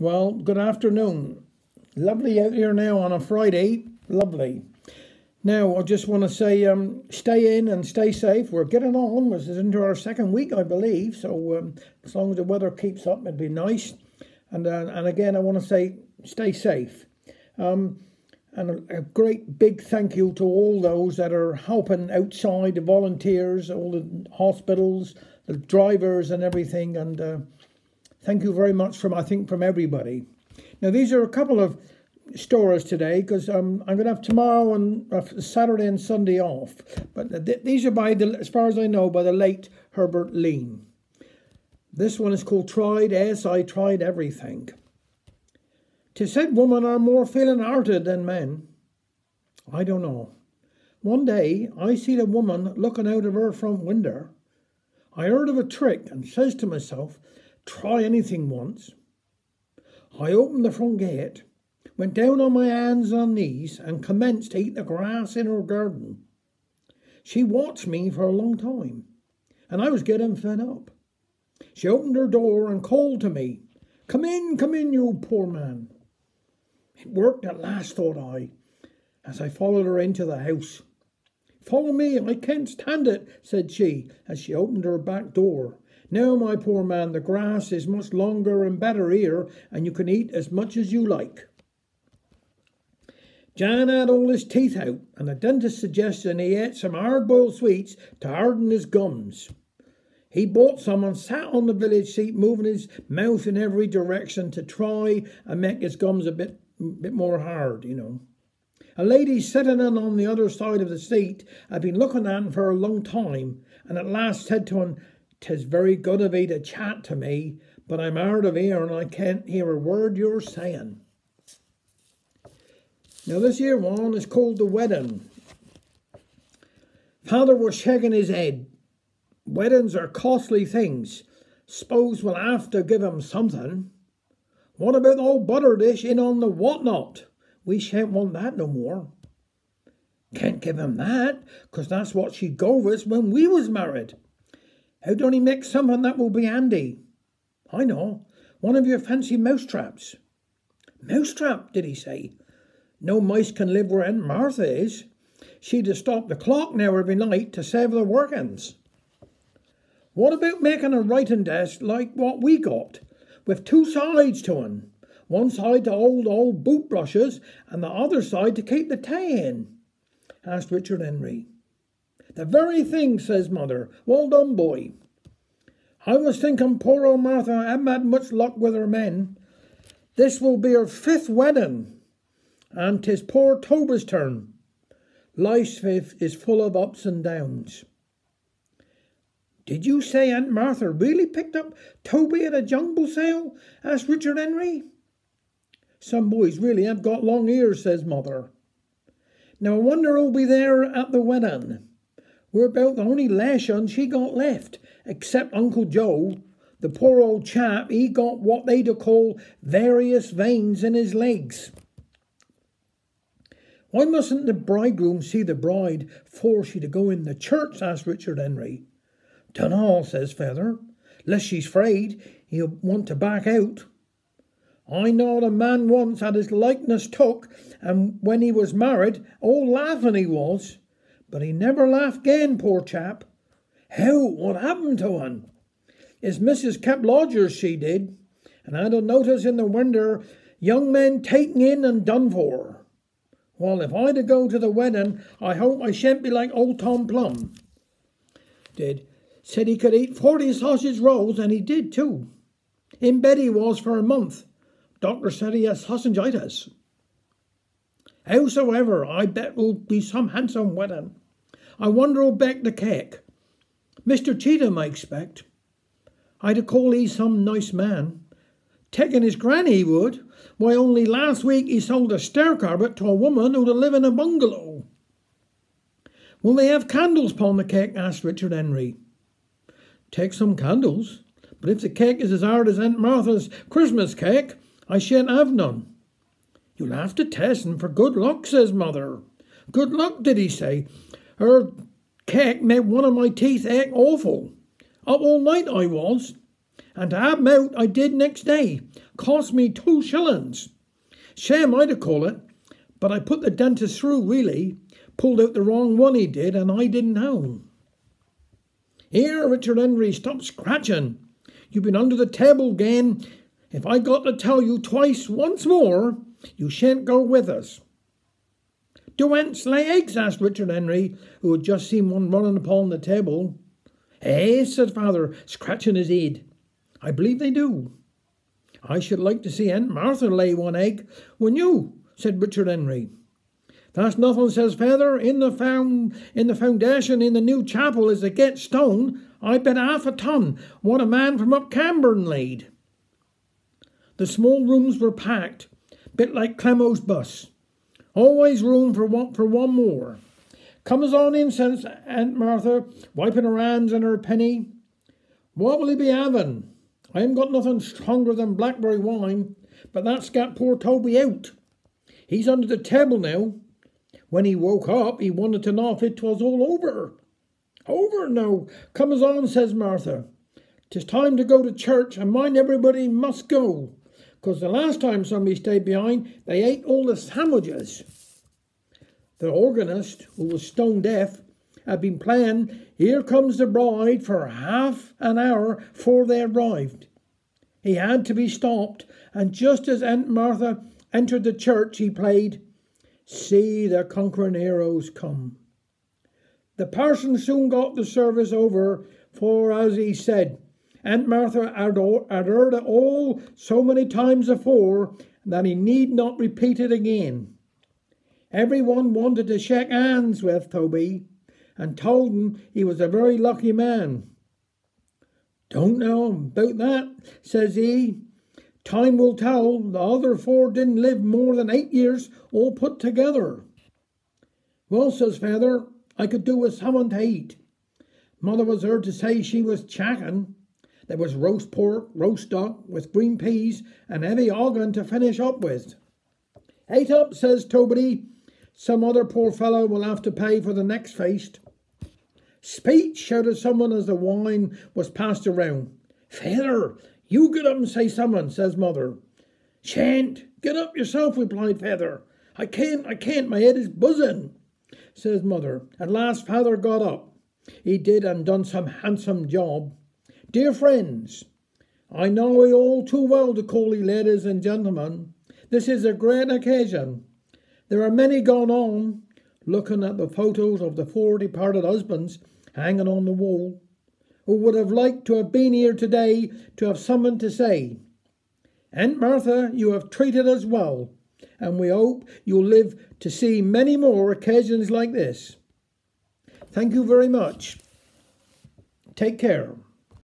Well, good afternoon. Lovely out here now on a Friday. Lovely. Now, I just want to say, stay in and stay safe. We're getting on. This is into our second week, I believe. So as long as the weather keeps up, it'd be nice. And again, I want to say, stay safe. And a great big thank you to all those that are helping outside, the volunteers, all the hospitals, the drivers and everything. And thank you very much from everybody. Now, these are a couple of stories today because I'm going to have tomorrow and Saturday and Sunday off. But these are as far as I know, by the late Herbert Lean. This one is called Tried As I Tried Everything. 'Tis said women are more feeling-hearted than men. I don't know. One day, I seen a woman looking out of her front window. I heard of a trick and says to myself, try anything once. I opened the front gate, went down on my hands and knees and commenced to eat the grass in her garden. She watched me for a long time, and I was getting fed up. She opened her door and called to me, come in, you poor man. It worked at last, thought I, as I followed her into the house. Follow me, I can't stand it, said she, as she opened her back door. Now, my poor man, the grass is much longer and better here, and you can eat as much as you like. Jan had all his teeth out, and the dentist suggested he ate some hard-boiled sweets to harden his gums. He bought some and sat on the village seat, moving his mouth in every direction to try and make his gums a bit more hard, A lady sitting in on the other side of the seat had been looking at him for a long time, and at last said to him, "'Tis very good of 'ee to chat to me, but I'm hard of ear and I can't hear a word you're saying." Now this here one is called The Wedding. Father was shaking his head. Weddings are costly things. S'pose we'll have to give 'em something. What about the old butter dish in on the whatnot? We shan't want that no more. Can't give 'em that, 'cause that's what she gave us when we was married. How don't he make something that will be handy? I know, one of your fancy mousetraps. Mousetrap, did he say? No mice can live where Aunt Martha is. She'd have stopped the clock now every night to save the workings. What about making a writing desk like what we got, with two sides to it? One side to hold old boot brushes and the other side to keep the tea in? Asked Richard Henry. The very thing, says Mother. Well done, boy. I was thinking poor old Martha hadn't had much luck with her men. This will be her 5th wedding, and 'tis poor Toba's turn. Life is full of ups and downs. Did you say Aunt Martha really picked up Toby at a jungle sale? Asked Richard Henry. Some boys really have got long ears, says Mother. Now I wonder who'll be there at the wedding. We're about the only lashon she got left, except Uncle Joe. The poor old chap, he got what they'd call various veins in his legs. Why mustn't the bridegroom see the bride force she to go in the church? Asked Richard Henry. Dunno, says Feather, lest she's afraid he'll want to back out. I knowed a man once had his likeness took, and when he was married, all laughing he was. But he never laughed again, poor chap. How? What happened to him? His missus kept lodgers, she did, and I had a notice in the window, young men taken in and done for. Well, if I to go to the wedding, I hope I shan't be like old Tom Plum. Said he could eat 40 sausage rolls, and he did too. In bed he was for a month. Doctor said he has sausagitis. Howsoever, I bet will be some handsome wedding. I wonder who'll bake the cake. Mr. Cheetham, I expect. I'd call he some nice man. Taking his granny he would. Why, only last week he sold a stair carpet to a woman who'd live in a bungalow. Will they have candles upon the cake? Asked Richard Henry. Take some candles, but if the cake is as hard as Aunt Martha's Christmas cake, I shan't have none. You'll have to test and for good luck, says Mother. Good luck, did he say? Her cake made one of my teeth ache awful. Up all night I was. and to have 'em out I did next day. Cost me 2 shillings. Shame I'd have called it, but I put the dentist through really. Pulled out the wrong one he did, and I didn't know. Here, Richard Henry, stop scratching. You've been under the table again. If I got to tell you twice once more, you shan't go with us. Do ants lay eggs? Asked Richard Henry, who had just seen one running upon the table. Eh, said father, scratching his head. I believe they do. I should like to see Aunt Martha lay one egg, wouldn't you? Said Richard Henry. That's nothing, says father. In the foundation in the new chapel is a get stone. I bet 1/2 ton. What a man from up Camborne laid. The small rooms were packed, bit like Clemo's bus. Always room for one more. Comes on in, says Aunt Martha, wiping her hands and her penny. What will he be having? I ain't got nothing stronger than blackberry wine, but that's got poor Toby out. He's under the table now. When he woke up, he wanted to know if it was all over. Over now. Comes on, says Martha. 'Tis time to go to church, and mind everybody must go, 'cause the last time somebody stayed behind, they ate all the sandwiches. The organist, who was stone deaf, had been playing Here Comes the Bride for half an hour before they arrived. He had to be stopped, and just as Aunt Martha entered the church, he played See the Conquering Heroes Come. The parson soon got the service over, for, as he said, Aunt Martha had heard it all so many times before that he need not repeat it again. Everyone wanted to shake hands with Toby and told him he was a very lucky man. Don't know about that, says he. Time will tell. The other 4 didn't live more than 8 years all put together. Well, says father, I could do with someone to eat. Mother was heard to say she was chacking. There was roast pork, roast duck with green peas and heavy organ to finish up with. Ate up, says Toby. Some other poor fellow will have to pay for the next feast. Speech, shouted someone as the wine was passed around. Father, you get up and say something, says mother. Shan't. Get up yourself, replied father. I can't, my head is buzzing, says mother. At last father got up. He did and done some handsome job. Dear friends, I know you all too well to call you ladies and gentlemen. This is a great occasion. There are many gone on, looking at the photos of the 4 departed husbands hanging on the wall, who would have liked to have been here today to have something to say. Aunt Martha, you have treated us well, and we hope you'll live to see many more occasions like this. Thank you very much. Take care.